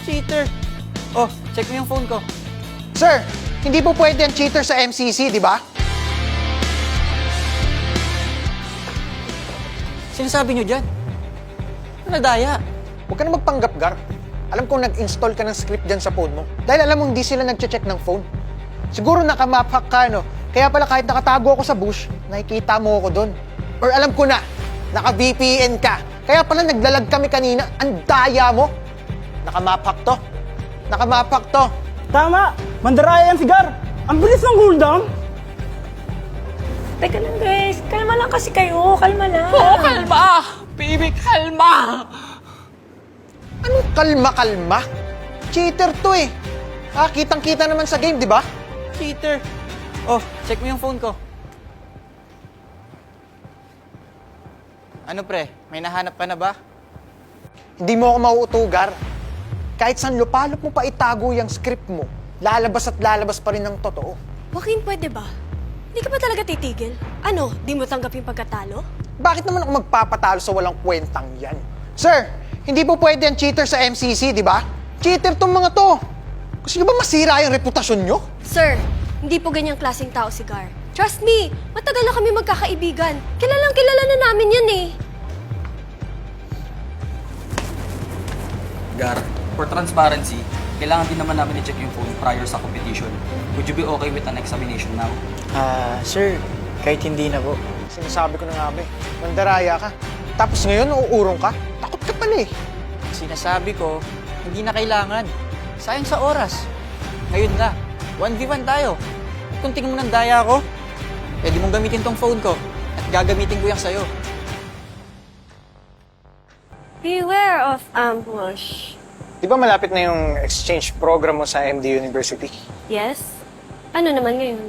Cheater. Oh, check mo yung phone ko. Sir, hindi po pwede ang cheater sa MCC, di ba? Sinasabi nyo dyan? Nadaya. Huwag ka na magpanggap, Gar. Alam kong nag-install ka ng script dyan sa phone mo. Dahil alam mong hindi sila nag-check ng phone. Siguro nakamap hack ka, no? Kaya pala kahit nakatago ako sa bush, nakikita mo ako doon. Or alam ko na, naka-VPN ka. Kaya pala naglalag kami kanina. Ang daya mo. Nakamap hack to. Nakamap hack to. Tama! Mandaraya yan si Gar! Ang bilis ng cooldown! Teka lang guys, kalma lang kasi kayo. Kalma lang. Oo, kalma! Baby, kalma! Anong kalma-kalma? Cheater to eh. Ah, kitang-kita naman sa game, di ba? Cheater. Oh, check mo yung phone ko. Ano pre, may nahanap ka na ba? Hindi mo ako mauutugar. Kahit saan lupalop mo pa itago yung script mo, lalabas at lalabas pa rin ng totoo. Joaquin, pwede ba? Hindi ka ba talaga titigil? Ano, di mo tanggap yung pagkatalo? Bakit naman ako magpapatalo sa walang kwentang yan? Sir, hindi po pwede ang cheater sa MCC, di ba? Cheater tong mga to. Gusto nyo ba masira yung reputasyon nyo? Sir, hindi po ganyang klaseng tao si Gar. Trust me, matagal na kami magkakaibigan. Kilalang kilala na namin yan eh. Gar, for transparency, kailangan din naman namin i-check yung phone prior sa competition. Would you be okay with an examination now? Sir, kahit hindi na po. Sinasabi ko na nga ba eh, mandaraya ka. Tapos ngayon, uuurong ka? Takot ka pala eh. Sinasabi ko, hindi na kailangan. Sayang sa oras. Ngayon na, 1v1 tayo. At kung tingin mo ng daya ko, pwede mong gamitin tong phone ko. At gagamitin ko yan sa'yo. Beware of ambush. Di ba malapit na yung exchange program mo sa MD University? Yes? Ano naman ngayon?